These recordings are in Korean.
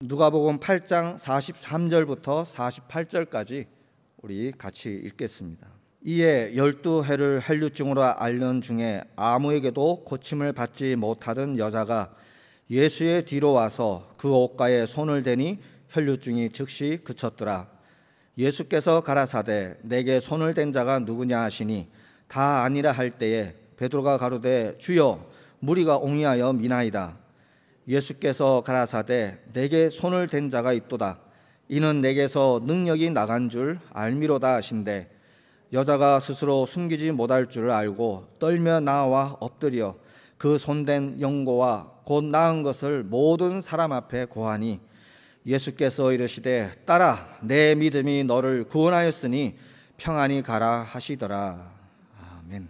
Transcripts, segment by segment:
누가복음 8장 43절부터 48절까지 우리 같이 읽겠습니다. 이에 12해를 혈류증으로 앓는 중에 아무에게도 고침을 받지 못하던 여자가 예수의 뒤로 와서 그 옷가에 손을 대니 혈류증이 즉시 그쳤더라. 예수께서 가라사대 내게 손을 댄 자가 누구냐 하시니 다 아니라 할 때에 베드로가 가로되 주여 무리가 옹이하여 미나이다. 예수께서 가라사대 내게 손을 댄 자가 있도다. 이는 내게서 능력이 나간 줄 알미로다 하신대 여자가 스스로 숨기지 못할 줄을 알고 떨며 나와 엎드려 그 손댄 영고와 곧 나은 것을 모든 사람 앞에 고하니 예수께서 이르시되 딸아 내 믿음이 너를 구원하였으니 평안히 가라 하시더라. 아멘.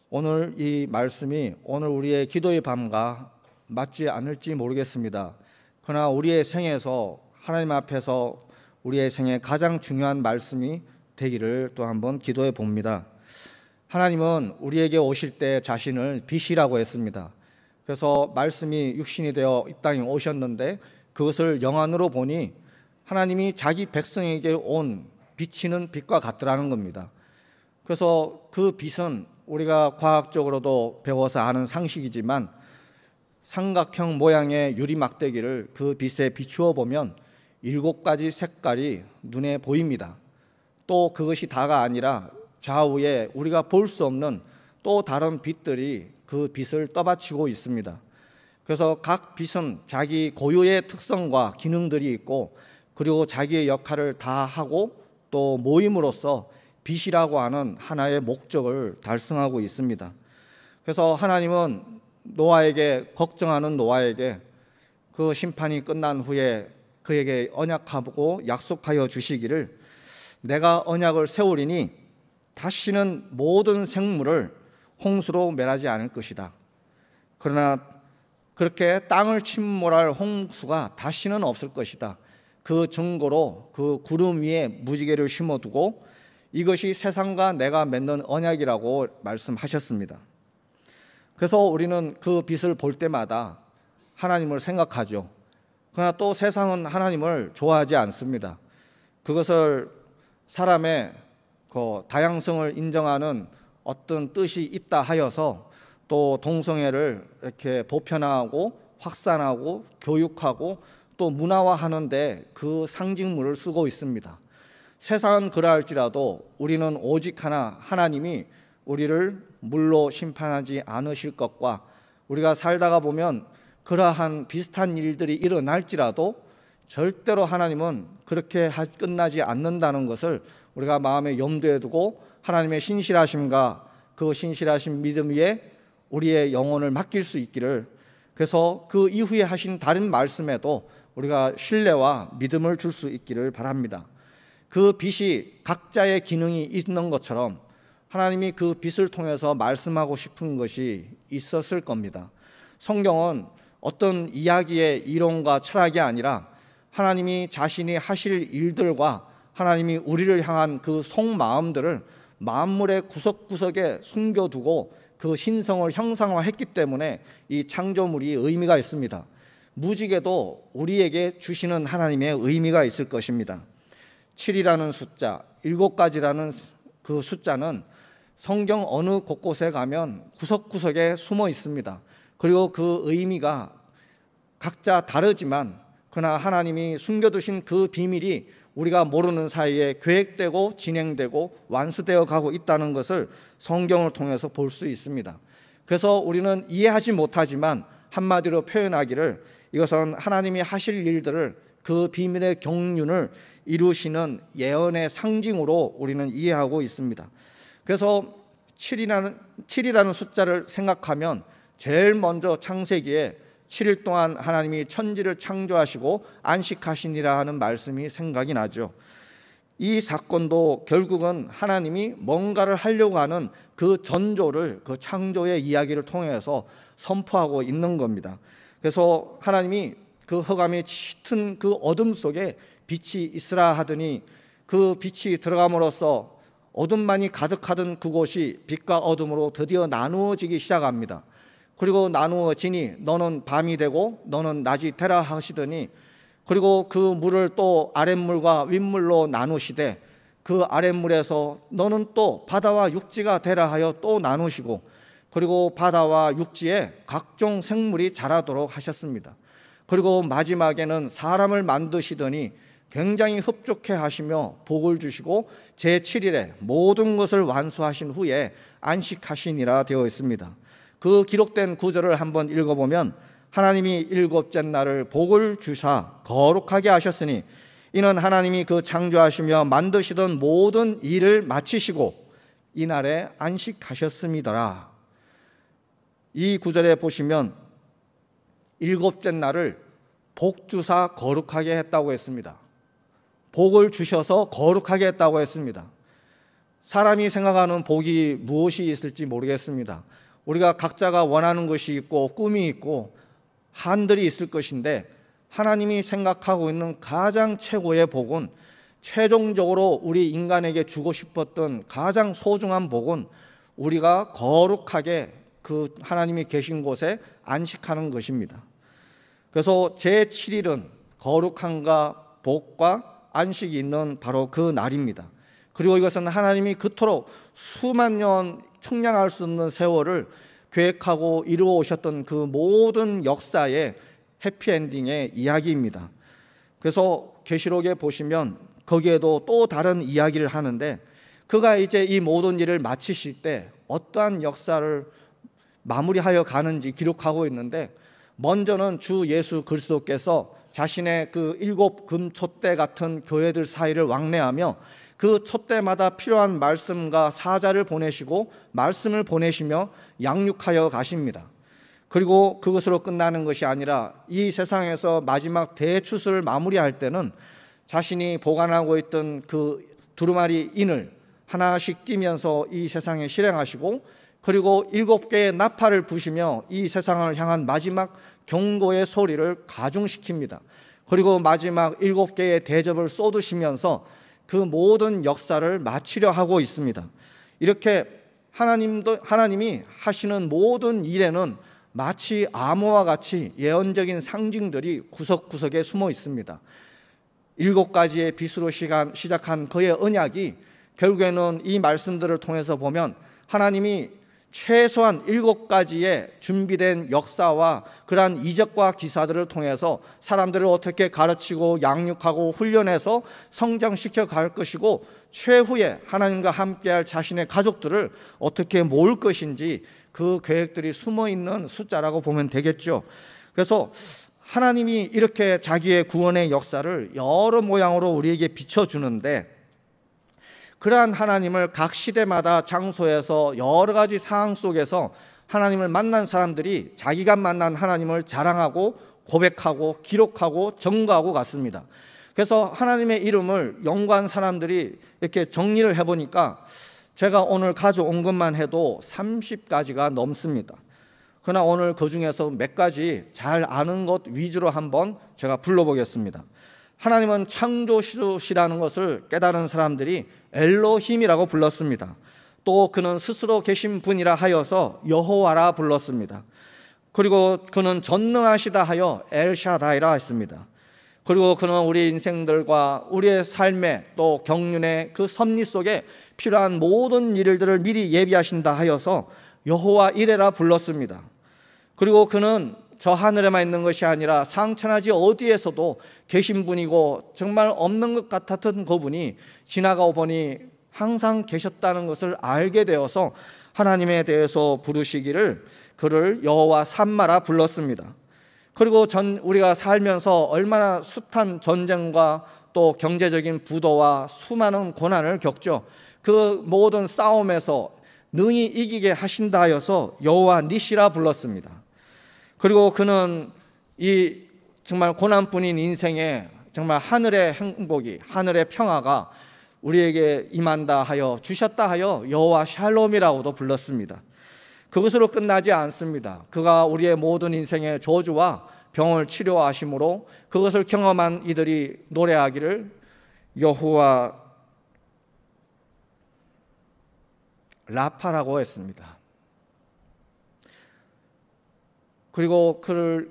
오늘 이 말씀이 오늘 우리의 기도의 밤과 맞지 않을지 모르겠습니다. 그러나 우리의 생에서 하나님 앞에서 우리의 생에 가장 중요한 말씀이 되기를 또 한번 기도해 봅니다. 하나님은 우리에게 오실 때 자신을 빛이라고 했습니다. 그래서 말씀이 육신이 되어 이 땅에 오셨는데 그것을 영안으로 보니 하나님이 자기 백성에게 온 비치는 빛과 같더라는 겁니다. 그래서 그 빛은 우리가 과학적으로도 배워서 아는 상식이지만 삼각형 모양의 유리 막대기를 그 빛에 비추어 보면 7가지 색깔이 눈에 보입니다. 또 그것이 다가 아니라 좌우에 우리가 볼 수 없는 또 다른 빛들이 그 빛을 떠받치고 있습니다. 그래서 각 빛은 자기 고유의 특성과 기능들이 있고 그리고 자기의 역할을 다 하고 또 모임으로써 빛이라고 하는 하나의 목적을 달성하고 있습니다. 그래서 하나님은 걱정하는 노아에게 그 심판이 끝난 후에 그에게 언약하고 약속하여 주시기를 내가 언약을 세우리니 다시는 모든 생물을 홍수로 멸하지 않을 것이다. 그러나 그렇게 땅을 침몰할 홍수가 다시는 없을 것이다. 그 증거로 그 구름 위에 무지개를 심어두고 이것이 세상과 내가 맺는 언약이라고 말씀하셨습니다. 그래서 우리는 그 빛을 볼 때마다 하나님을 생각하죠. 그러나 또 세상은 하나님을 좋아하지 않습니다. 그것을 사람의 그 다양성을 인정하는 어떤 뜻이 있다 하여서 또 동성애를 이렇게 보편화하고 확산하고 교육하고 또 문화화하는데 그 상징물을 쓰고 있습니다. 세상은 그러할지라도 우리는 오직 하나 하나님이 우리를 물로 심판하지 않으실 것과 우리가 살다가 보면 그러한 비슷한 일들이 일어날지라도 절대로 하나님은 그렇게 끝나지 않는다는 것을 우리가 마음에 염두에 두고 하나님의 신실하심과 그 신실하신 믿음 위에 우리의 영혼을 맡길 수 있기를, 그래서 그 이후에 하신 다른 말씀에도 우리가 신뢰와 믿음을 줄 수 있기를 바랍니다. 그 빛이 각자의 기능이 있는 것처럼 하나님이 그 빛을 통해서 말씀하고 싶은 것이 있었을 겁니다. 성경은 어떤 이야기의 이론과 철학이 아니라 하나님이 자신이 하실 일들과 하나님이 우리를 향한 그 속마음들을 만물의 구석구석에 숨겨두고 그 신성을 형상화했기 때문에 이 창조물이 의미가 있습니다. 무지개도 우리에게 주시는 하나님의 의미가 있을 것입니다. 7이라는 숫자, 7가지라는 그 숫자는 성경 어느 곳곳에 가면 구석구석에 숨어 있습니다. 그리고 그 의미가 각자 다르지만 그러나 하나님이 숨겨두신 그 비밀이 우리가 모르는 사이에 계획되고 진행되고 완수되어 가고 있다는 것을 성경을 통해서 볼 수 있습니다. 그래서 우리는 이해하지 못하지만 한마디로 표현하기를 이것은 하나님이 하실 일들을 그 비밀의 경륜을 이루시는 예언의 상징으로 우리는 이해하고 있습니다. 그래서 7이라는 숫자를 생각하면 제일 먼저 창세기에 7일 동안 하나님이 천지를 창조하시고 안식하시니라 하는 말씀이 생각이 나죠. 이 사건도 결국은 하나님이 뭔가를 하려고 하는 그 전조를 그 창조의 이야기를 통해서 선포하고 있는 겁니다. 그래서 하나님이 그 흑암이 짙은 그 어둠 속에 빛이 있으라 하더니 그 빛이 들어감으로써 어둠만이 가득하던 그곳이 빛과 어둠으로 드디어 나누어지기 시작합니다. 그리고 나누어지니 너는 밤이 되고 너는 낮이 되라 하시더니 그리고 그 물을 또 아랫물과 윗물로 나누시되 그 아랫물에서 너는 또 바다와 육지가 되라 하여 또 나누시고 그리고 바다와 육지에 각종 생물이 자라도록 하셨습니다. 그리고 마지막에는 사람을 만드시더니 굉장히 흡족해 하시며 복을 주시고 제7일에 모든 것을 완수하신 후에 안식하시니라 되어 있습니다. 그 기록된 구절을 한번 읽어보면 하나님이 일곱째 날을 복을 주사 거룩하게 하셨으니 이는 하나님이 그 창조하시며 만드시던 모든 일을 마치시고 이날에 안식하셨음이더라. 이 구절에 보시면 일곱째 날을 복 주사 거룩하게 했다고 했습니다. 복을 주셔서 거룩하게 했다고 했습니다. 사람이 생각하는 복이 무엇이 있을지 모르겠습니다. 우리가 각자가 원하는 것이 있고 꿈이 있고 한들이 있을 것인데 하나님이 생각하고 있는 가장 최고의 복은 최종적으로 우리 인간에게 주고 싶었던 가장 소중한 복은 우리가 거룩하게 그 하나님이 계신 곳에 안식하는 것입니다. 그래서 제7일은 거룩함과 복과 안식이 있는 바로 그 날입니다. 그리고 이것은 하나님이 그토록 수만 년 청량할 수 없는 세월을 계획하고 이루어 오셨던 그 모든 역사의 해피엔딩의 이야기입니다. 그래서 계시록에 보시면 거기에도 또 다른 이야기를 하는데 그가 이제 이 모든 일을 마치실 때 어떠한 역사를 마무리하여 가는지 기록하고 있는데 먼저는 주 예수 그리스도께서 자신의 그 7 금촛대 같은 교회들 사이를 왕래하며 그 촛대마다 필요한 말씀과 사자를 보내시고 말씀을 보내시며 양육하여 가십니다. 그리고 그것으로 끝나는 것이 아니라 이 세상에서 마지막 대추수를 마무리할 때는 자신이 보관하고 있던 그 두루마리 인을 하나씩 띄면서 이 세상에 실행하시고 그리고 7개의 나팔을 부시며 이 세상을 향한 마지막 경고의 소리를 가중시킵니다. 그리고 마지막 7개의 대접을 쏟으시면서 그 모든 역사를 마치려 하고 있습니다. 이렇게 하나님이 하시는 모든 일에는 마치 암호와 같이 예언적인 상징들이 구석구석에 숨어 있습니다. 7가지의 빛으로 시작한 그의 언약이 결국에는 이 말씀들을 통해서 보면 하나님이 최소한 7가지의 준비된 역사와 그러한 이적과 기사들을 통해서 사람들을 어떻게 가르치고 양육하고 훈련해서 성장시켜 갈 것이고 최후에 하나님과 함께할 자신의 가족들을 어떻게 모을 것인지 그 계획들이 숨어있는 숫자라고 보면 되겠죠. 그래서 하나님이 이렇게 자기의 구원의 역사를 여러 모양으로 우리에게 비춰주는데 그러한 하나님을 각 시대마다 장소에서 여러 가지 상황 속에서 하나님을 만난 사람들이 자기가 만난 하나님을 자랑하고 고백하고 기록하고 전거하고 갔습니다. 그래서 하나님의 이름을 연구한 사람들이 이렇게 정리를 해보니까 제가 오늘 가져온 것만 해도 30가지가 넘습니다. 그러나 오늘 그 중에서 몇 가지 잘 아는 것 위주로 한번 제가 불러보겠습니다. 하나님은 창조주시라는 것을 깨달은 사람들이 엘로힘이라고 불렀습니다. 또 그는 스스로 계신 분이라 하여서 여호와라 불렀습니다. 그리고 그는 전능하시다 하여 엘샤다이라 했습니다. 그리고 그는 우리 인생들과 우리의 삶의 또 경륜의 그 섭리 속에 필요한 모든 일들을 미리 예비하신다 하여서 여호와 이레라 불렀습니다. 그리고 그는 저 하늘에만 있는 것이 아니라 상천하지 어디에서도 계신 분이고 정말 없는 것 같았던 그분이 지나가고 보니 항상 계셨다는 것을 알게 되어서 하나님에 대해서 부르시기를 그를 여호와 삼마라 불렀습니다. 그리고 우리가 살면서 얼마나 숱한 전쟁과 또 경제적인 부도와 수많은 고난을 겪죠. 그 모든 싸움에서 능히 이기게 하신다 하여서 여호와 니시라 불렀습니다. 그리고 그는 이 정말 고난뿐인 인생에 정말 하늘의 행복이, 하늘의 평화가 우리에게 임한다 하여 주셨다 하여 여호와 샬롬이라고도 불렀습니다. 그것으로 끝나지 않습니다. 그가 우리의 모든 인생의 저주와 병을 치료하심으로 그것을 경험한 이들이 노래하기를 여호와 라파라고 했습니다. 그리고 그를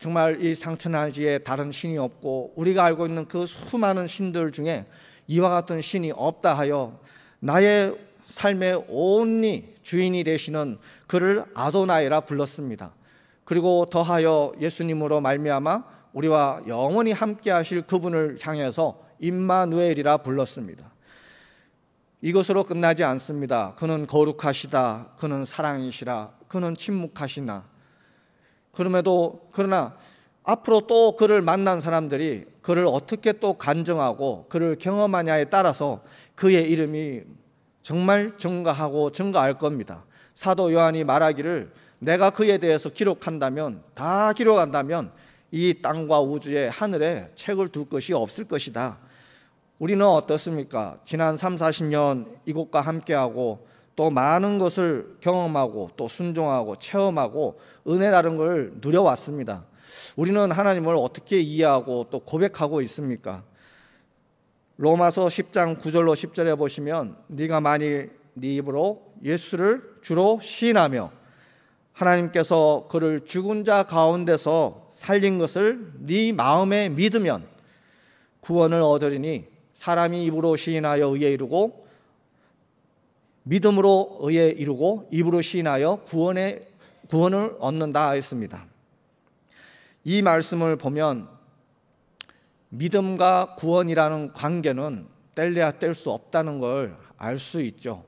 정말 이 상천하지에 다른 신이 없고 우리가 알고 있는 그 수많은 신들 중에 이와 같은 신이 없다 하여 나의 삶의 온리 주인이 되시는 그를 아도나이라 불렀습니다. 그리고 더하여 예수님으로 말미암아 우리와 영원히 함께 하실 그분을 향해서 임마누엘이라 불렀습니다. 이것으로 끝나지 않습니다. 그는 거룩하시다, 그는 사랑이시라, 그는 침묵하시나. 그러나 앞으로 또 그를 만난 사람들이 그를 어떻게 또 간증하고 그를 경험하냐에 따라서 그의 이름이 정말 증가하고 증가할 겁니다. 사도 요한이 말하기를 내가 그에 대해서 기록한다면, 다 기록한다면 이 땅과 우주에 하늘에 책을 둘 것이 없을 것이다. 우리는 어떻습니까? 지난 30-40년 이곳과 함께하고 또 많은 것을 경험하고 또 순종하고 체험하고 은혜라는 걸 누려왔습니다. 우리는 하나님을 어떻게 이해하고 또 고백하고 있습니까? 로마서 10장 9절로 10절에 보시면 네가 만일 네 입으로 예수를 주로 시인하며 하나님께서 그를 죽은 자 가운데서 살린 것을 네 마음에 믿으면 구원을 얻으리니 사람이 입으로 시인하여 의에 이르고 믿음으로 의에 이르고 입으로 시인하여 구원을 얻는다 했습니다. 이 말씀을 보면 믿음과 구원이라는 관계는 뗄래야 뗄 수 없다는 걸 알 수 있죠.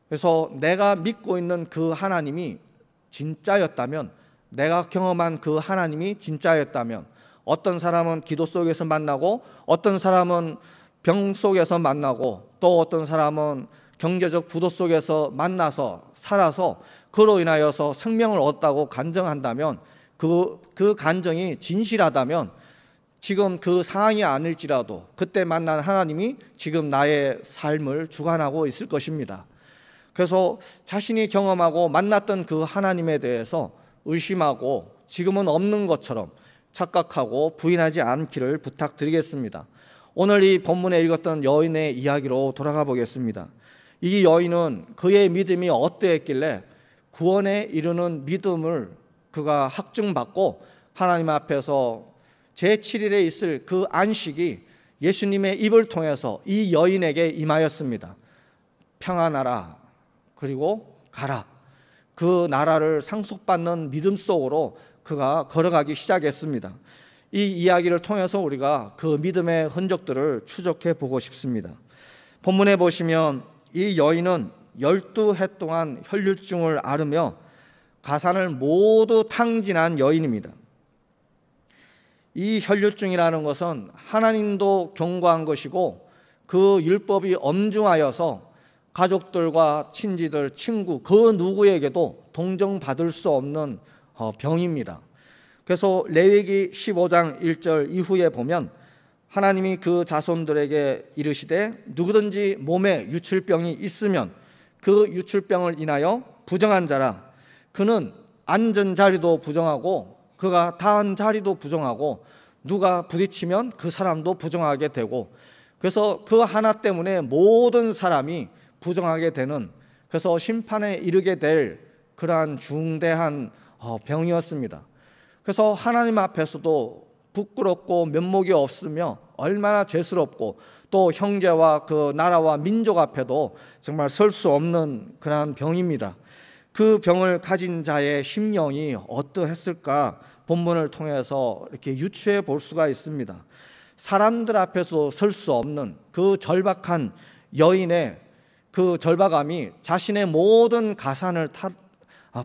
그래서 내가 믿고 있는 그 하나님이 진짜였다면, 내가 경험한 그 하나님이 진짜였다면, 어떤 사람은 기도 속에서 만나고 어떤 사람은 병 속에서 만나고 또 어떤 사람은 경제적 부도 속에서 만나서 살아서 그로 인하여서 생명을 얻었다고 간증한다면 그 간증이 진실하다면 지금 그 상황이 아닐지라도 그때 만난 하나님이 지금 나의 삶을 주관하고 있을 것입니다. 그래서 자신이 경험하고 만났던 그 하나님에 대해서 의심하고 지금은 없는 것처럼 착각하고 부인하지 않기를 부탁드리겠습니다. 오늘 이 본문에 읽었던 여인의 이야기로 돌아가 보겠습니다. 이 여인은 그의 믿음이 어떠했길래 구원에 이르는 믿음을 그가 확증받고 하나님 앞에서 제7일에 있을 그 안식이 예수님의 입을 통해서 이 여인에게 임하였습니다. 평안하라, 그리고 가라. 그 나라를 상속받는 믿음 속으로 그가 걸어가기 시작했습니다. 이 이야기를 통해서 우리가 그 믿음의 흔적들을 추적해 보고 싶습니다. 본문에 보시면 이 여인은 12해 동안 혈류증을 앓으며 가산을 모두 탕진한 여인입니다. 이 혈류증이라는 것은 하나님도 경고한 것이고 그 율법이 엄중하여서 가족들과 친지들, 친구 그 누구에게도 동정받을 수 없는 병입니다. 그래서 레위기 15장 1절 이후에 보면 하나님이 그 자손들에게 이르시되 누구든지 몸에 유출병이 있으면 그 유출병을 인하여 부정한 자라. 그는 앉은 자리도 부정하고 그가 다한 자리도 부정하고 누가 부딪히면 그 사람도 부정하게 되고, 그래서 그 하나 때문에 모든 사람이 부정하게 되는, 그래서 심판에 이르게 될 그러한 중대한 병이었습니다. 그래서 하나님 앞에서도 부끄럽고 면목이 없으며 얼마나 죄스럽고 또 형제와 그 나라와 민족 앞에도 정말 설 수 없는 그러한 병입니다. 그 병을 가진 자의 심령이 어떠했을까 본문을 통해서 이렇게 유추해 볼 수가 있습니다. 사람들 앞에서 설 수 없는 그 절박한 여인의 그 절박함이 자신의 모든 가산을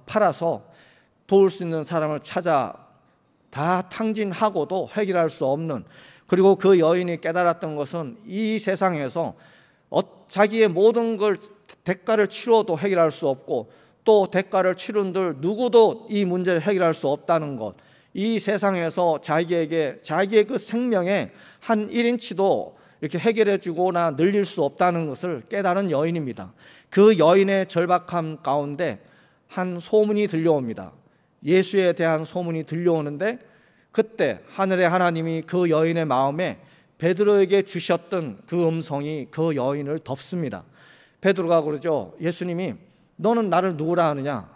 팔아서 도울 수 있는 사람을 찾아 다 탕진하고도 해결할 수 없는, 그리고 그 여인이 깨달았던 것은 이 세상에서 자기의 모든 걸 대가를 치러도 해결할 수 없고 또 대가를 치른들 누구도 이 문제를 해결할 수 없다는 것, 이 세상에서 자기의 그 생명의 한 1인치도 이렇게 해결해 주거나 늘릴 수 없다는 것을 깨달은 여인입니다. 그 여인의 절박함 가운데 한 소문이 들려옵니다. 예수에 대한 소문이 들려오는데 그때 하늘의 하나님이 그 여인의 마음에 베드로에게 주셨던 그 음성이 그 여인을 덮습니다. 베드로가 그러죠. 예수님이 너는 나를 누구라 하느냐?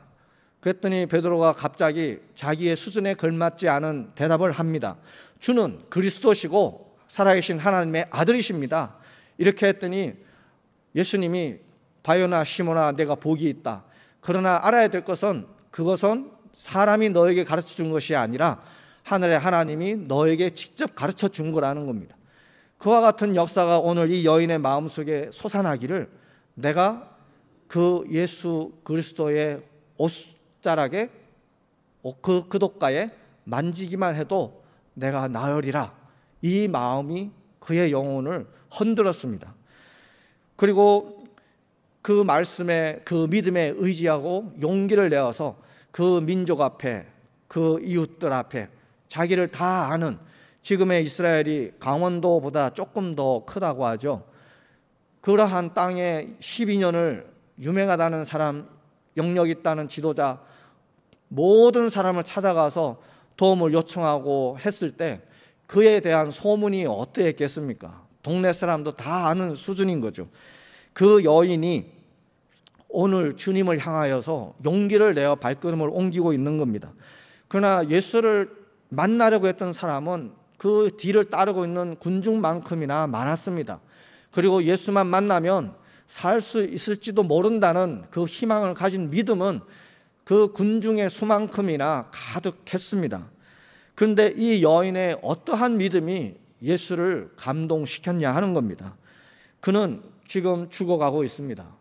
그랬더니 베드로가 갑자기 자기의 수준에 걸맞지 않은 대답을 합니다. 주는 그리스도시고 살아계신 하나님의 아들이십니다. 이렇게 했더니 예수님이 바요나 시몬아 내가 복이 있다. 그러나 알아야 될 것은 그것은 사람이 너에게 가르쳐 준 것이 아니라 하늘의 하나님이 너에게 직접 가르쳐 준 거라는 겁니다. 그와 같은 역사가 오늘 이 여인의 마음속에 솟아나기를 내가 그 예수 그리스도의 옷자락에 그 구돛가에 만지기만 해도 내가 나으리라. 이 마음이 그의 영혼을 흔들었습니다. 그리고 그 말씀에 그 믿음에 의지하고 용기를 내어서 그 민족 앞에 그 이웃들 앞에 자기를 다 아는 지금의 이스라엘이 강원도보다 조금 더 크다고 하죠. 그러한 땅에 12년을 유명하다는 사람, 영역 있다는 지도자 모든 사람을 찾아가서 도움을 요청하고 했을 때 그에 대한 소문이 어떠했겠습니까? 동네 사람도 다 아는 수준인 거죠. 그 여인이 오늘 주님을 향하여서 용기를 내어 발걸음을 옮기고 있는 겁니다. 그러나 예수를 만나려고 했던 사람은 그 뒤를 따르고 있는 군중만큼이나 많았습니다. 그리고 예수만 만나면 살 수 있을지도 모른다는 그 희망을 가진 믿음은 그 군중의 수만큼이나 가득했습니다. 그런데 이 여인의 어떠한 믿음이 예수를 감동시켰냐 하는 겁니다. 그는 지금 죽어가고 있습니다.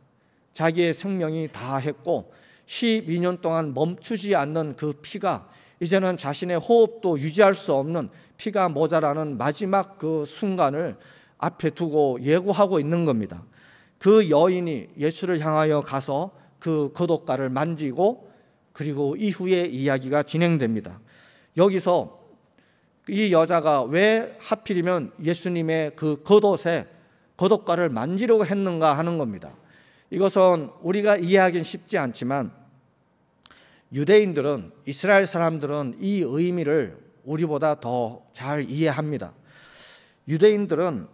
자기의 생명이 다했고 12년 동안 멈추지 않는 그 피가 이제는 자신의 호흡도 유지할 수 없는 피가 모자라는 마지막 그 순간을 앞에 두고 예고하고 있는 겁니다. 그 여인이 예수를 향하여 가서 그 구돛가를 만지고 그리고 이후에 이야기가 진행됩니다. 여기서 이 여자가 왜 하필이면 예수님의 그 겉옷에 구돛가를 만지려고 했는가 하는 겁니다. 이것은 우리가 이해하기는 쉽지 않지만 유대인들은, 이스라엘 사람들은 이 의미를 우리보다 더 잘 이해합니다. 유대인들은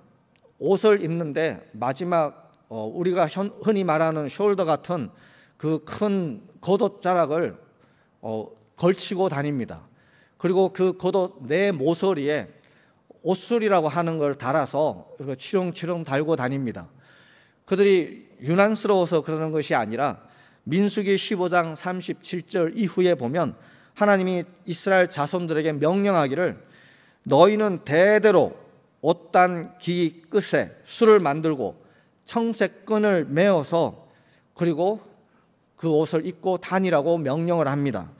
옷을 입는데 마지막 우리가 흔히 말하는 숄더 같은 그 큰 겉옷자락을 걸치고 다닙니다. 그리고 그 겉옷 내 모서리에 옷술이라고 하는 걸 달아서 치렁치렁 달고 다닙니다. 그들이 유난스러워서 그러는 것이 아니라 민수기 15장 37절 이후에 보면 하나님이 이스라엘 자손들에게 명령하기를 너희는 대대로 옷단 기 끝에 술을 만들고 청색 끈을 메어서 그리고 그 옷을 입고 다니라고 명령을 합니다.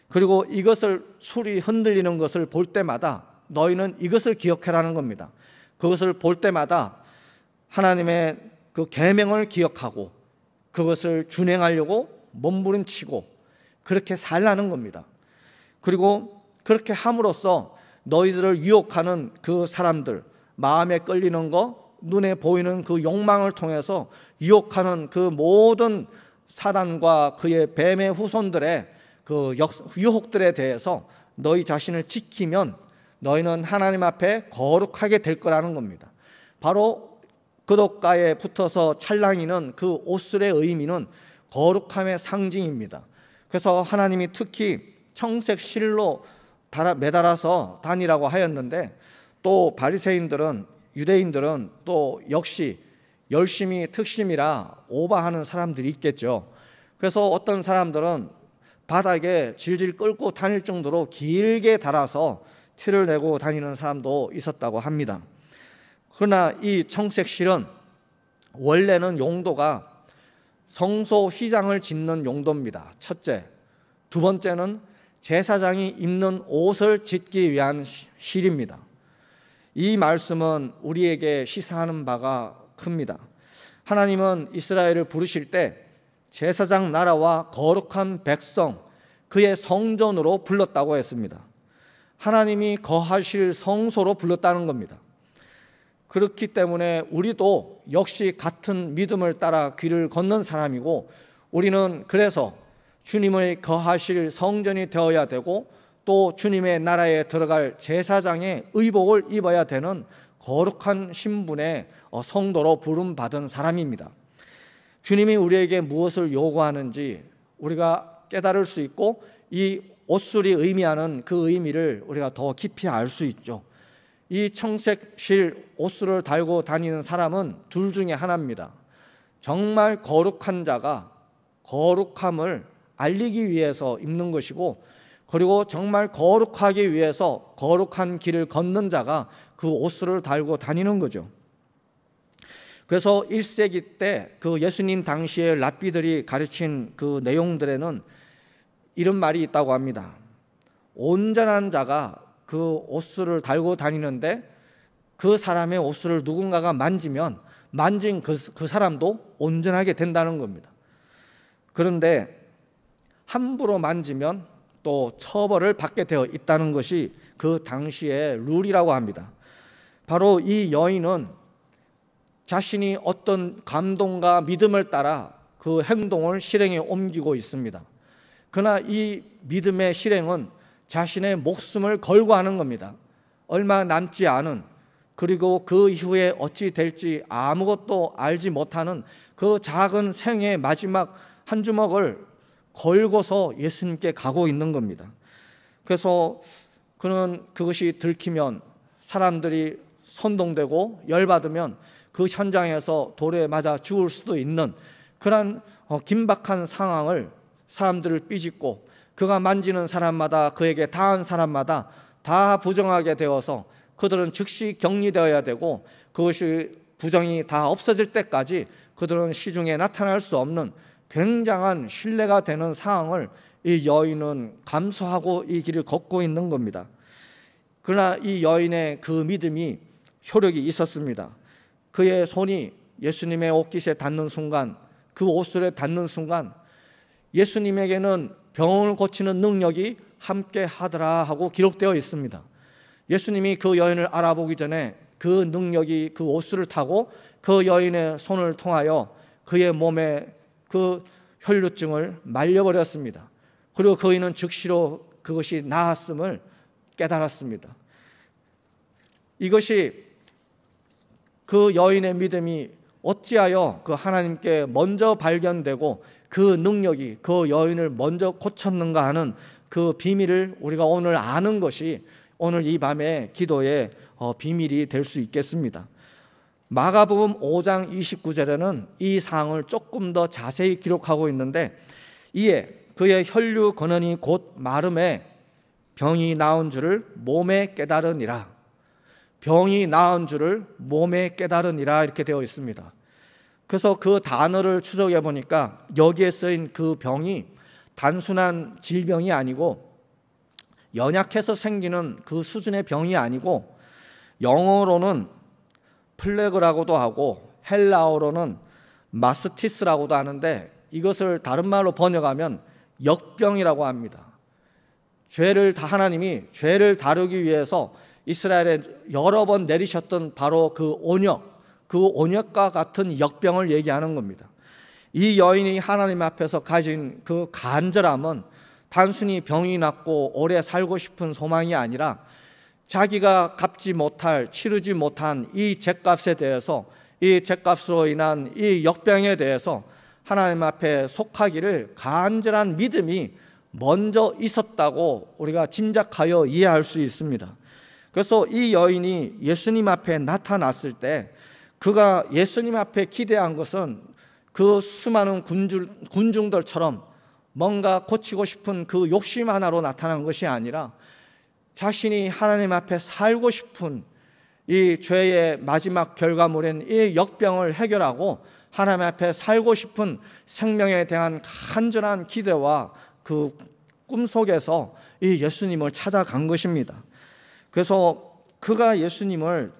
그리고 이것을 술이 흔들리는 것을 볼 때마다 너희는 이것을 기억해라는 겁니다. 그것을 볼 때마다 하나님의 그 계명을 기억하고 그것을 준행하려고 몸부림치고 그렇게 살라는 겁니다. 그리고 그렇게 함으로써 너희들을 유혹하는 그 사람들, 마음에 끌리는 거, 눈에 보이는 그 욕망을 통해서 유혹하는 그 모든 사단과 그의 뱀의 후손들의 그 유혹들에 대해서 너희 자신을 지키면 너희는 하나님 앞에 거룩하게 될 거라는 겁니다. 바로 구돛가에 붙어서 찰랑이는 그 옷술의 의미는 거룩함의 상징입니다. 그래서 하나님이 특히 청색 실로 매달아서 다니라고 하였는데 또 바리새인들은, 유대인들은 또 역시 열심히 특심이라 오버하는 사람들이 있겠죠. 그래서 어떤 사람들은 바닥에 질질 끌고 다닐 정도로 길게 달아서 티를 내고 다니는 사람도 있었다고 합니다. 그러나 이 청색 실은 원래는 용도가 성소 휘장을 짓는 용도입니다. 첫째. 두 번째는 제사장이 입는 옷을 짓기 위한 실입니다. 이 말씀은 우리에게 시사하는 바가 큽니다. 하나님은 이스라엘을 부르실 때 제사장 나라와 거룩한 백성, 그의 성전으로 불렀다고 했습니다. 하나님이 거하실 성소로 불렀다는 겁니다. 그렇기 때문에 우리도 역시 같은 믿음을 따라 길을 걷는 사람이고 우리는 그래서 주님의 거하실 성전이 되어야 되고 또 주님의 나라에 들어갈 제사장의 의복을 입어야 되는 거룩한 신분의 성도로 부름받은 사람입니다. 주님이 우리에게 무엇을 요구하는지 우리가 깨달을 수 있고 이 옷술이 의미하는 그 의미를 우리가 더 깊이 알 수 있죠. 이 청색실 옷술을 달고 다니는 사람은 둘 중에 하나입니다. 정말 거룩한 자가 거룩함을 알리기 위해서 입는 것이고, 그리고 정말 거룩하기 위해서 거룩한 길을 걷는 자가 그 옷술을 달고 다니는 거죠. 그래서 1세기 때 그 예수님 당시의 랍비들이 가르친 그 내용들에는 이런 말이 있다고 합니다. 온전한 자가 그 옷술을 달고 다니는데 그 사람의 옷술을 누군가가 만지면 만진 그 사람도 온전하게 된다는 겁니다. 그런데 함부로 만지면 또 처벌을 받게 되어 있다는 것이 그 당시의 룰이라고 합니다. 바로 이 여인은 자신이 어떤 감동과 믿음을 따라 그 행동을 실행에 옮기고 있습니다. 그러나 이 믿음의 실행은 자신의 목숨을 걸고 하는 겁니다. 얼마 남지 않은, 그리고 그 이후에 어찌 될지 아무것도 알지 못하는 그 작은 생의 마지막 한 주먹을 걸고서 예수님께 가고 있는 겁니다. 그래서 그는 그것이 들키면 사람들이 선동되고 열받으면 그 현장에서 돌에 맞아 죽을 수도 있는 그런 긴박한 상황을 사람들을 삐짓고, 그가 만지는 사람마다, 그에게 닿은 사람마다 다 부정하게 되어서 그들은 즉시 격리되어야 되고, 그것이 부정이 다 없어질 때까지 그들은 시중에 나타날 수 없는 굉장한 신뢰가 되는 상황을 이 여인은 감수하고 이 길을 걷고 있는 겁니다. 그러나 이 여인의 그 믿음이 효력이 있었습니다. 그의 손이 예수님의 옷깃에 닿는 순간, 그 옷술에 닿는 순간 예수님에게는 병을 고치는 능력이 함께 하더라 하고 기록되어 있습니다. 예수님이 그 여인을 알아보기 전에 그 능력이 그 옷술을 타고 그 여인의 손을 통하여 그의 몸에 그 혈루증을 말려버렸습니다. 그리고 그이는 즉시로 그것이 나았음을 깨달았습니다. 이것이 그 여인의 믿음이 어찌하여 그 하나님께 먼저 발견되고 그 능력이 그 여인을 먼저 고쳤는가 하는 그 비밀을 우리가 오늘 아는 것이 오늘 이 밤의 기도의 비밀이 될 수 있겠습니다. 마가복음 5장 29절에는 이 사항을 조금 더 자세히 기록하고 있는데, 이에 그의 혈류 근원이 곧 마름에 병이 나은 줄을 몸에 깨달으니라. 병이 나은 줄을 몸에 깨달으니라 이렇게 되어 있습니다. 그래서 그 단어를 추적해 보니까 여기에 쓰인 그 병이 단순한 질병이 아니고 연약해서 생기는 그 수준의 병이 아니고, 영어로는 플레그라고도 하고 헬라어로는 마스티스라고도 하는데, 이것을 다른 말로 번역하면 역병이라고 합니다. 하나님이 죄를 다루기 위해서 이스라엘에 여러 번 내리셨던 바로 그 온역과 같은 역병을 얘기하는 겁니다. 이 여인이 하나님 앞에서 가진 그 간절함은 단순히 병이 낫고 오래 살고 싶은 소망이 아니라 자기가 갚지 못할, 치르지 못한 이 죗값에 대해서, 이 죗값으로 인한 이 역병에 대해서 하나님 앞에 속하기를 간절한 믿음이 먼저 있었다고 우리가 짐작하여 이해할 수 있습니다. 그래서 이 여인이 예수님 앞에 나타났을 때 그가 예수님 앞에 기대한 것은 그 수많은 군중들처럼 뭔가 고치고 싶은 그 욕심 하나로 나타난 것이 아니라 자신이 하나님 앞에 살고 싶은 이 죄의 마지막 결과물인 이 역병을 해결하고 하나님 앞에 살고 싶은 생명에 대한 간절한 기대와 그 꿈속에서 이 예수님을 찾아간 것입니다. 그래서 그가 예수님을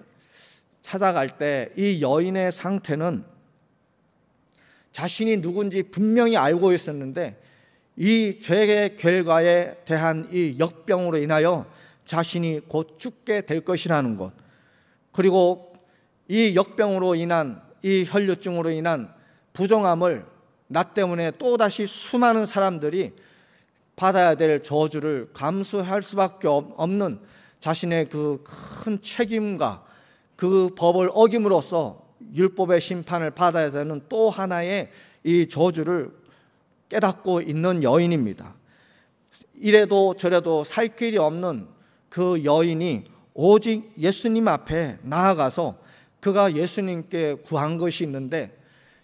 찾아갈 때 이 여인의 상태는 자신이 누군지 분명히 알고 있었는데 이 죄의 결과에 대한 이 역병으로 인하여 자신이 곧 죽게 될 것이라는 것, 그리고 이 역병으로 인한 이 혈류증으로 인한 부정함을 나 때문에 또다시 수많은 사람들이 받아야 될 저주를 감수할 수밖에 없는 자신의 그 큰 책임과 그 법을 어김으로써 율법의 심판을 받아야 되는 또 하나의 이 저주를 깨닫고 있는 여인입니다. 이래도 저래도 살 길이 없는 그 여인이 오직 예수님 앞에 나아가서 그가 예수님께 구한 것이 있는데,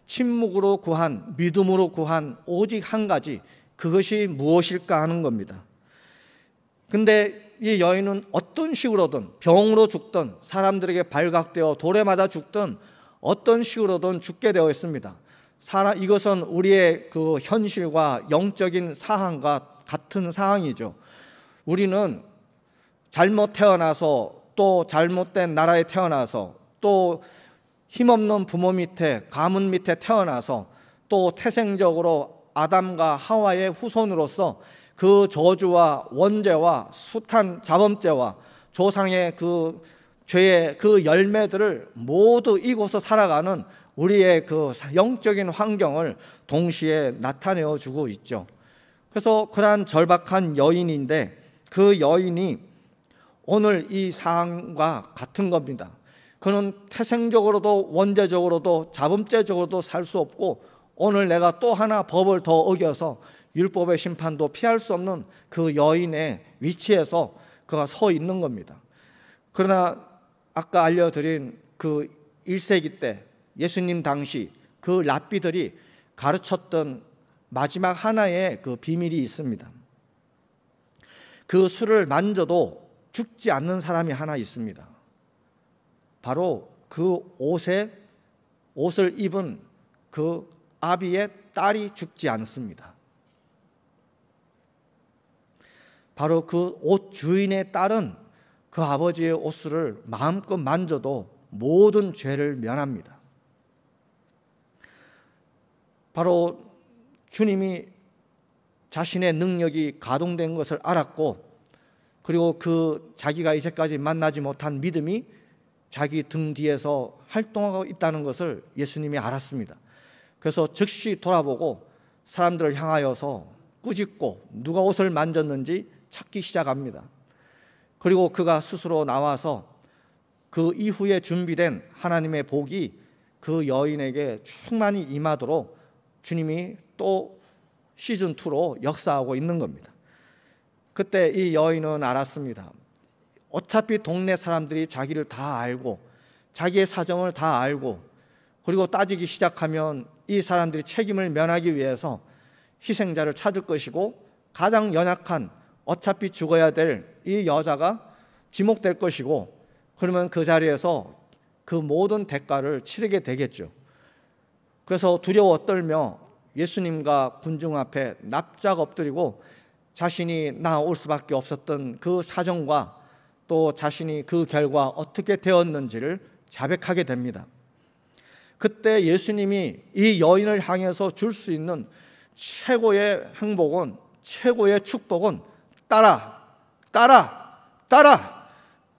침묵으로 구한, 믿음으로 구한 오직 한 가지, 그것이 무엇일까 하는 겁니다. 근데 이 여인은 어떤 식으로든, 병으로 죽든 사람들에게 발각되어 돌에 맞아 죽든 어떤 식으로든 죽게 되어 있습니다. 이것은 우리의 그 현실과 영적인 상황과 같은 상황이죠. 우리는 잘못 태어나서, 또 잘못된 나라에 태어나서, 또 힘없는 부모 밑에, 가문 밑에 태어나서, 또 태생적으로 아담과 하와의 후손으로서 그 저주와 원죄와 숱한 자범죄와 조상의 그 죄의 그 열매들을 모두 이고서 살아가는 우리의 그 영적인 환경을 동시에 나타내어 주고 있죠. 그래서 그러한 절박한 여인인데, 그 여인이 오늘 이 상황과 같은 겁니다. 그는 태생적으로도 원죄적으로도 자범죄적으로도 살 수 없고, 오늘 내가 또 하나 법을 더 어겨서 율법의 심판도 피할 수 없는 그 여인의 위치에서 그가 서 있는 겁니다. 그러나 아까 알려드린 그 1세기 때 예수님 당시 그 랍비들이 가르쳤던 마지막 하나의 그 비밀이 있습니다. 그 술을 만져도 죽지 않는 사람이 하나 있습니다. 바로 그 옷을 입은 그 아비의 딸이 죽지 않습니다. 바로 그 옷 주인의 딸은 그 아버지의 옷을 마음껏 만져도 모든 죄를 면합니다. 바로 주님이 자신의 능력이 가동된 것을 알았고, 그리고 그 자기가 이제까지 만나지 못한 믿음이 자기 등 뒤에서 활동하고 있다는 것을 예수님이 알았습니다. 그래서 즉시 돌아보고 사람들을 향하여서 꾸짖고 누가 옷을 만졌는지 찾기 시작합니다. 그리고 그가 스스로 나와서 그 이후에 준비된 하나님의 복이 그 여인에게 충만히 임하도록 주님이 또 시즌2로 역사하고 있는 겁니다. 그때 이 여인은 알았습니다. 어차피 동네 사람들이 자기를 다 알고 자기의 사정을 다 알고, 그리고 따지기 시작하면 이 사람들이 책임을 면하기 위해서 희생자를 찾을 것이고, 가장 연약한 어차피 죽어야 될 이 여자가 지목될 것이고, 그러면 그 자리에서 그 모든 대가를 치르게 되겠죠. 그래서 두려워 떨며 예수님과 군중 앞에 납작 엎드리고 자신이 나올 수밖에 없었던 그 사정과 또 자신이 그 결과 어떻게 되었는지를 자백하게 됩니다. 그때 예수님이 이 여인을 향해서 줄 수 있는 최고의 행복은, 최고의 축복은 따라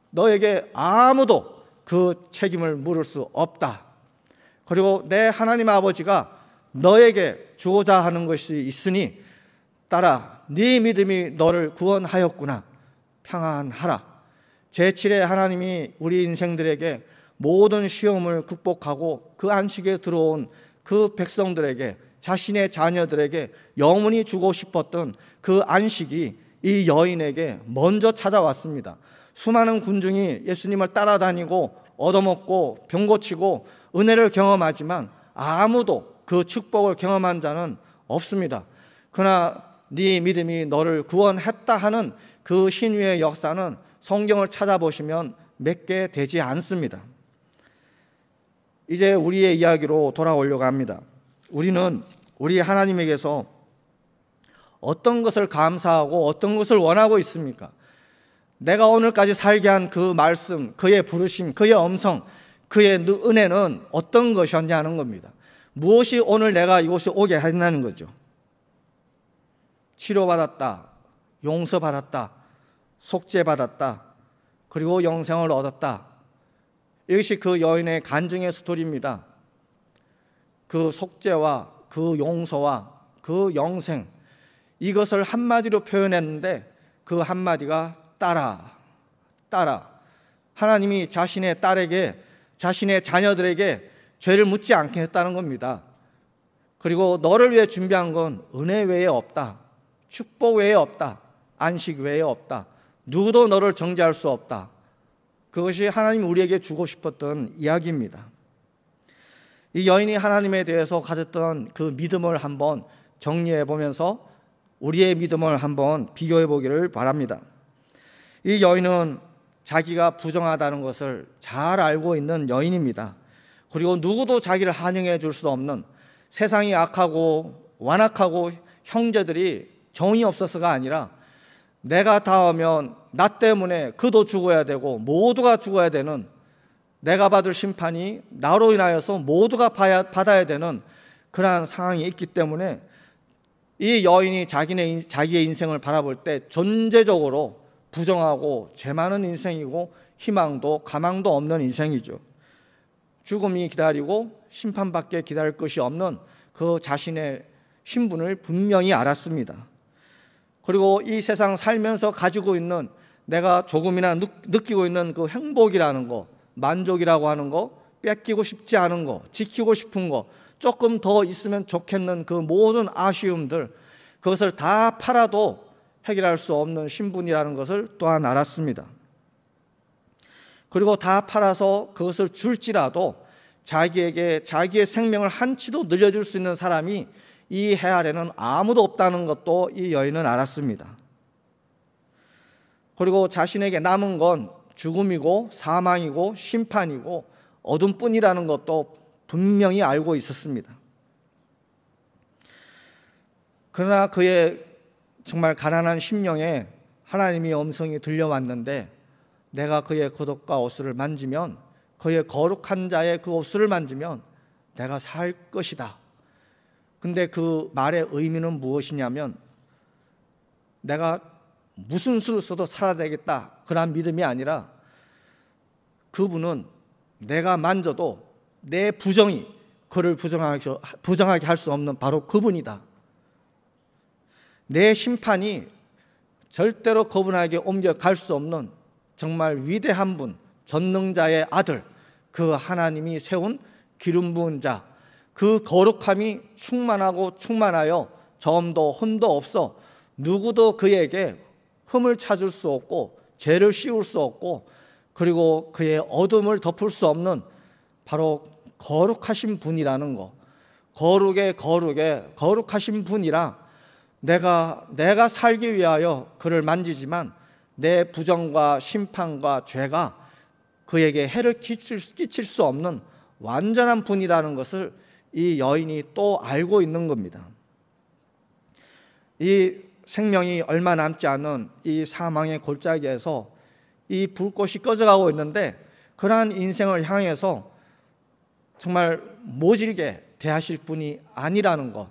너에게 아무도 그 책임을 물을 수 없다. 그리고 내 하나님 아버지가 너에게 주고자 하는 것이 있으니 따라, 네 믿음이 너를 구원하였구나. 평안하라. 제7의 하나님이 우리 인생들에게 모든 시험을 극복하고 그 안식에 들어온 그 백성들에게, 자신의 자녀들에게 영원히 주고 싶었던 그 안식이 이 여인에게 먼저 찾아왔습니다. 수많은 군중이 예수님을 따라다니고 얻어먹고 병 고치고 은혜를 경험하지만 아무도 그 축복을 경험한 자는 없습니다. 그러나 네 믿음이 너를 구원했다 하는 그 신유의 역사는 성경을 찾아보시면 몇 개 되지 않습니다. 이제 우리의 이야기로 돌아오려고 합니다. 우리는 우리 하나님에게서 어떤 것을 감사하고 어떤 것을 원하고 있습니까? 내가 오늘까지 살게 한 그 말씀, 그의 부르심, 그의 음성, 그의 은혜는 어떤 것이었냐 하는 겁니다. 무엇이 오늘 내가 이곳에 오게 했냐는 거죠. 치료받았다, 용서받았다, 속죄받았다, 그리고 영생을 얻었다. 이것이 그 여인의 간증의 스토리입니다. 그 속죄와 그 용서와 그 영생, 이것을 한마디로 표현했는데 그 한마디가 따라. 하나님이 자신의 딸에게, 자신의 자녀들에게 죄를 묻지 않게 했다는 겁니다. 그리고 너를 위해 준비한 건 은혜 외에 없다. 축복 외에 없다. 안식 외에 없다. 누구도 너를 정죄할 수 없다. 그것이 하나님이 우리에게 주고 싶었던 이야기입니다. 이 여인이 하나님에 대해서 가졌던 그 믿음을 한번 정리해 보면서 우리의 믿음을 한번 비교해 보기를 바랍니다. 이 여인은 자기가 부정하다는 것을 잘 알고 있는 여인입니다. 그리고 누구도 자기를 환영해 줄 수 없는, 세상이 악하고 완악하고 형제들이 정이 없어서가 아니라 내가 닿으면 나 때문에 그도 죽어야 되고 모두가 죽어야 되는, 내가 받을 심판이 나로 인하여서 모두가 받아야 되는 그러한 상황이 있기 때문에 이 여인이 자기의 인생을 바라볼 때 존재적으로 부정하고 죄 많은 인생이고 희망도 가망도 없는 인생이죠. 죽음이 기다리고 심판밖에 기다릴 것이 없는 그 자신의 신분을 분명히 알았습니다. 그리고 이 세상 살면서 가지고 있는, 내가 조금이나 느끼고 있는 그 행복이라는 거, 만족이라고 하는 거, 뺏기고 싶지 않은 거, 지키고 싶은 거, 조금 더 있으면 좋겠는 그 모든 아쉬움들, 그것을 다 팔아도 해결할 수 없는 신분이라는 것을 또한 알았습니다. 그리고 다 팔아서 그것을 줄지라도 자기에게 자기의 생명을 한치도 늘려줄 수 있는 사람이 이 해 아래는 아무도 없다는 것도 이 여인은 알았습니다. 그리고 자신에게 남은 건 죽음이고 사망이고 심판이고 어둠뿐이라는 것도 분명히 알고 있었습니다. 그러나 그의 정말 가난한 심령에 하나님의 음성이 들려왔는데, 내가 그의 겉옷과 옷을 만지면, 그의 거룩한 자의 그 옷을 만지면 내가 살 것이다. 근데 그 말의 의미는 무엇이냐면, 내가 무슨 수를 써도 살아야 되겠다, 그런 믿음이 아니라, 그분은 내가 만져도 내 부정이 그를 부정하게 할 수 없는 바로 그분이다. 내 심판이 절대로 그분에게 옮겨갈 수 없는 정말 위대한 분, 전능자의 아들, 그 하나님이 세운 기름 부은 자, 그 거룩함이 충만하고 충만하여 점도 흠도 없어 누구도 그에게 흠을 찾을 수 없고 죄를 씌울 수 없고, 그리고 그의 어둠을 덮을 수 없는 바로 거룩하신 분이라는 거, 거룩의 거룩하신 분이라, 내가 살기 위하여 그를 만지지만 내 부정과 심판과 죄가 그에게 해를 끼칠 수 없는 완전한 분이라는 것을 이 여인이 또 알고 있는 겁니다. 이 생명이 얼마 남지 않은 이 사망의 골짜기에서 이 불꽃이 꺼져가고 있는데, 그러한 인생을 향해서 정말 모질게 대하실 분이 아니라는 것.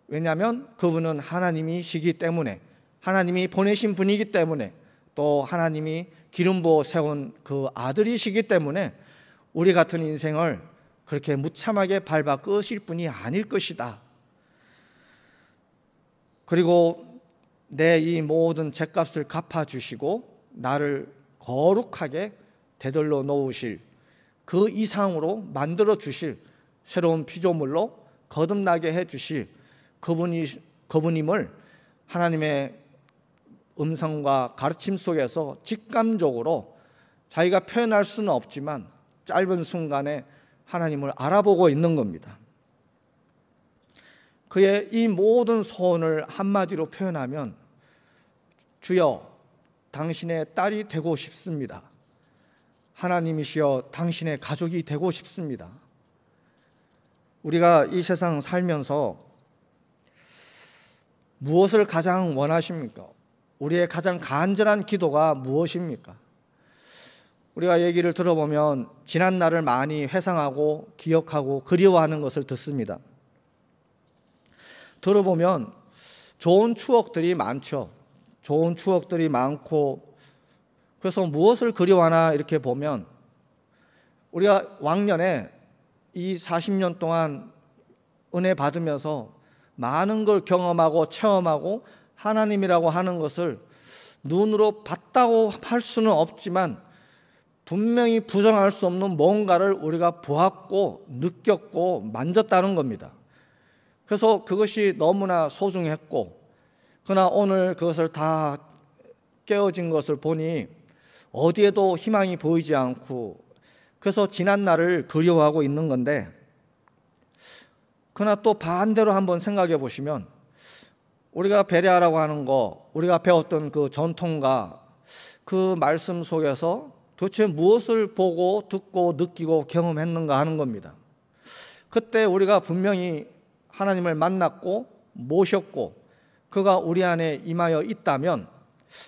왜냐하면 그분은 하나님이시기 때문에, 하나님이 보내신 분이기 때문에, 또 하나님이 기름 부어 세운 그 아들이시기 때문에 우리 같은 인생을 그렇게 무참하게 밟아 끄실 분이 아닐 것이다. 그리고 내 이 모든 죄값을 갚아주시고 나를 거룩하게 되돌려 놓으실, 그 이상으로 만들어 주실, 새로운 피조물로 거듭나게 해주실 그분임을 하나님의 음성과 가르침 속에서 직감적으로 자기가 표현할 수는 없지만 짧은 순간에 하나님을 알아보고 있는 겁니다. 그의 이 모든 소원을 한마디로 표현하면, 주여 당신의 딸이 되고 싶습니다. 하나님이시여 당신의 가족이 되고 싶습니다. 우리가 이 세상 살면서 무엇을 가장 원하십니까? 우리의 가장 간절한 기도가 무엇입니까? 우리가 얘기를 들어보면 지난 날을 많이 회상하고 기억하고 그리워하는 것을 듣습니다. 들어보면 좋은 추억들이 많죠. 좋은 추억들이 많고, 그래서 무엇을 그리워하나 이렇게 보면, 우리가 왕년에 이 40년 동안 은혜 받으면서 많은 걸 경험하고 체험하고 하나님이라고 하는 것을 눈으로 봤다고 할 수는 없지만 분명히 부정할 수 없는 뭔가를 우리가 보았고 느꼈고 만졌다는 겁니다. 그래서 그것이 너무나 소중했고, 그러나 오늘 그것을 다 깨어진 것을 보니 어디에도 희망이 보이지 않고, 그래서 지난 날을 그리워하고 있는 건데, 그러나 또 반대로 한번 생각해 보시면, 우리가 베레아라고 하는 거, 우리가 배웠던 그 전통과 그 말씀 속에서 도대체 무엇을 보고 듣고 느끼고 경험했는가 하는 겁니다. 그때 우리가 분명히 하나님을 만났고 모셨고 그가 우리 안에 임하여 있다면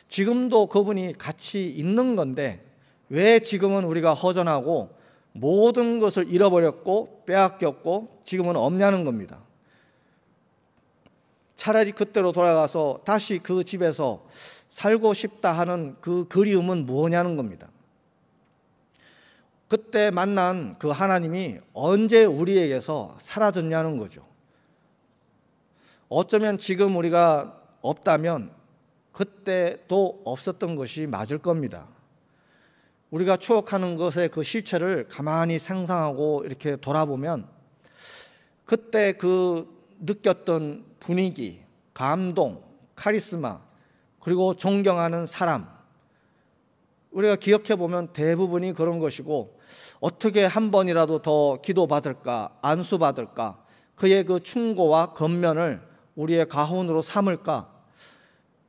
지금도 그분이 같이 있는 건데, 왜 지금은 우리가 허전하고 모든 것을 잃어버렸고 빼앗겼고 지금은 없냐는 겁니다. 차라리 그때로 돌아가서 다시 그 집에서 살고 싶다 하는 그 그리움은 무엇냐는 겁니다. 그때 만난 그 하나님이 언제 우리에게서 사라졌냐는 거죠. 어쩌면 지금 우리가 없다면 그때도 없었던 것이 맞을 겁니다. 우리가 추억하는 것의 그 실체를 가만히 상상하고 이렇게 돌아보면 그때 그 느꼈던 분위기, 감동, 카리스마, 그리고 존경하는 사람, 우리가 기억해 보면 대부분이 그런 것이고, 어떻게 한 번이라도 더 기도받을까, 안수받을까, 그의 그 충고와 권면을 우리의 가훈으로 삼을까,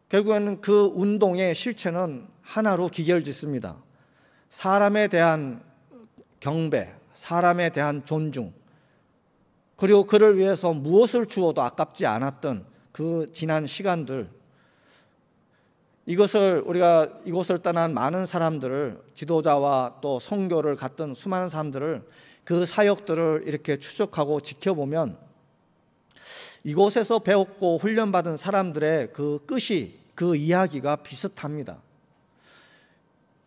결국에는 그 운동의 실체는 하나로 기결짓습니다. 사람에 대한 경배, 사람에 대한 존중, 그리고 그를 위해서 무엇을 주어도 아깝지 않았던 그 지난 시간들, 우리가 이곳을 떠난 많은 사람들을, 지도자와 또 선교를 갔던 수많은 사람들을, 그 사역들을 이렇게 추적하고 지켜보면 이곳에서 배웠고 훈련받은 사람들의 그 끝이, 그 이야기가 비슷합니다.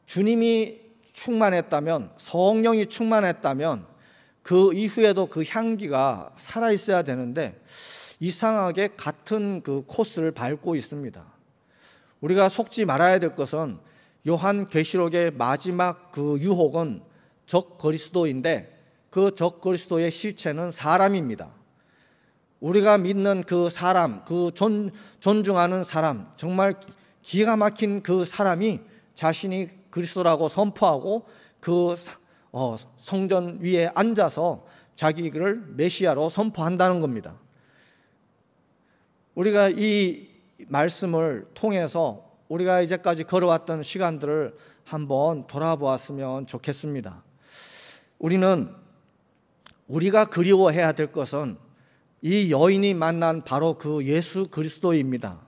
주님이 충만했다면, 성령이 충만했다면 그 이후에도 그 향기가 살아있어야 되는데 이상하게 같은 그 코스를 밟고 있습니다. 우리가 속지 말아야 될 것은 요한계시록의 마지막 그 유혹은 적 그리스도인데, 그 적 그리스도의 실체는 사람입니다. 우리가 믿는 그 사람, 그 존중하는 사람, 정말 기가 막힌 그 사람이 자신이 그리스도라고 선포하고 그 성전 위에 앉아서 자기를 메시아로 선포한다는 겁니다. 우리가 이 말씀을 통해서 우리가 이제까지 걸어왔던 시간들을 한번 돌아보았으면 좋겠습니다. 우리가 그리워해야 될 것은 이 여인이 만난 바로 그 예수 그리스도입니다.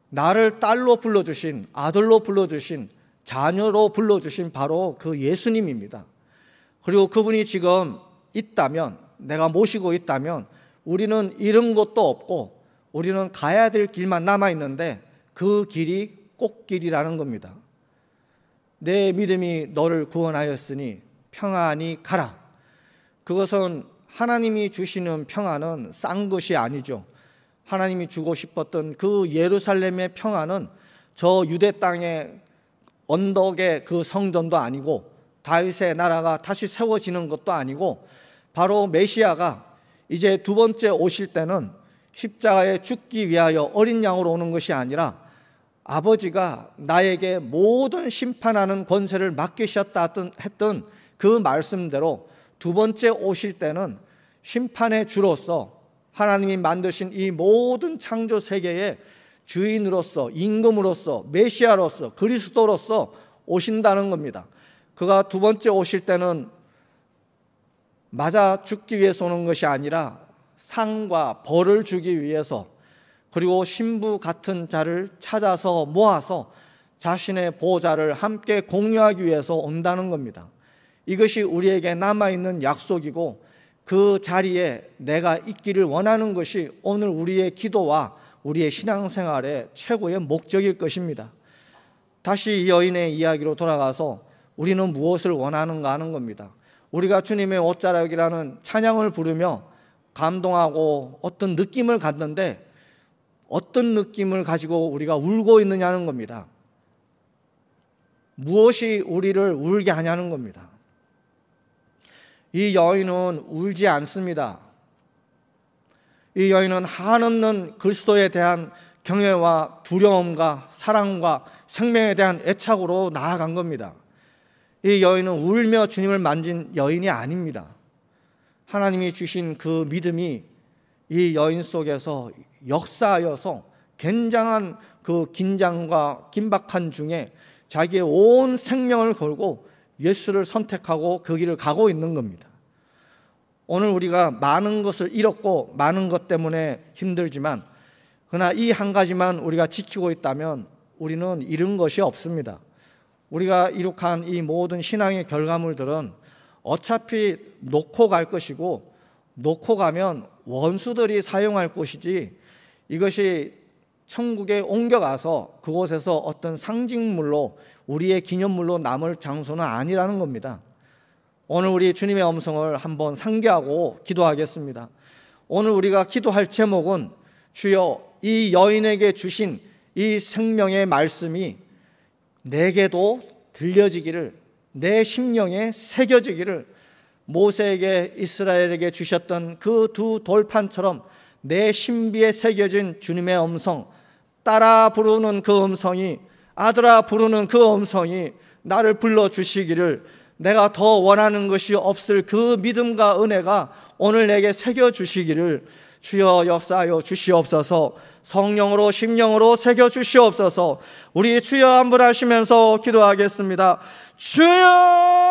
나를 딸로 불러주신, 아들로 불러주신, 자녀로 불러주신 바로 그 예수님입니다. 그리고 그분이 지금 있다면, 내가 모시고 있다면 우리는 잃은 것도 없고 우리는 가야 될 길만 남아있는데 그 길이 꽃길이라는 겁니다. 내 믿음이 너를 구원하였으니 평안히 가라. 그것은 하나님이 주시는 평안은 싼 것이 아니죠. 하나님이 주고 싶었던 그 예루살렘의 평안은 저 유대 땅의 언덕의 그 성전도 아니고 다윗의 나라가 다시 세워지는 것도 아니고, 바로 메시아가 이제 두 번째 오실 때는 십자가에 죽기 위하여 어린 양으로 오는 것이 아니라 아버지가 나에게 모든 심판하는 권세를 맡기셨다 했던 그 말씀대로 두 번째 오실 때는 심판의 주로서 하나님이 만드신 이 모든 창조 세계의 주인으로서, 임금으로서, 메시아로서, 그리스도로서 오신다는 겁니다. 그가 두 번째 오실 때는 맞아 죽기 위해서 오는 것이 아니라 상과 벌을 주기 위해서, 그리고 신부 같은 자를 찾아서 모아서 자신의 보좌를 함께 공유하기 위해서 온다는 겁니다. 이것이 우리에게 남아있는 약속이고, 그 자리에 내가 있기를 원하는 것이 오늘 우리의 기도와 우리의 신앙생활의 최고의 목적일 것입니다. 다시 이 여인의 이야기로 돌아가서 우리는 무엇을 원하는가 하는 겁니다. 우리가 주님의 옷자락이라는 찬양을 부르며 감동하고 어떤 느낌을 갖는데, 어떤 느낌을 가지고 우리가 울고 있느냐는 겁니다. 무엇이 우리를 울게 하냐는 겁니다. 이 여인은 울지 않습니다. 이 여인은 한없는 그리스도에 대한 경외와 두려움과 사랑과 생명에 대한 애착으로 나아간 겁니다. 이 여인은 울며 주님을 만진 여인이 아닙니다. 하나님이 주신 그 믿음이 이 여인 속에서 역사하여서 굉장한 그 긴장과 긴박한 중에 자기의 온 생명을 걸고 예수를 선택하고 그 길을 가고 있는 겁니다. 오늘 우리가 많은 것을 잃었고 많은 것 때문에 힘들지만, 그러나 이 한 가지만 우리가 지키고 있다면 우리는 잃은 것이 없습니다. 우리가 이룩한 이 모든 신앙의 결과물들은 어차피 놓고 갈 것이고, 놓고 가면 원수들이 사용할 것이지, 이것이 천국에 옮겨가서 그곳에서 어떤 상징물로, 우리의 기념물로 남을 장소는 아니라는 겁니다. 오늘 우리 주님의 음성을 한번 상기하고 기도하겠습니다. 오늘 우리가 기도할 제목은, 주여 이 여인에게 주신 이 생명의 말씀이 내게도 들려지기를, 내 심령에 새겨지기를, 모세에게 이스라엘에게 주셨던 그 두 돌판처럼 내 신비에 새겨진 주님의 음성, 따라 부르는 그 음성이, 아들아 부르는 그 음성이 나를 불러주시기를, 내가 더 원하는 것이 없을 그 믿음과 은혜가 오늘 내게 새겨주시기를 주여 역사하여 주시옵소서. 성령으로 심령으로 새겨주시옵소서. 우리 주여 한번 하시면서 기도하겠습니다. 주여!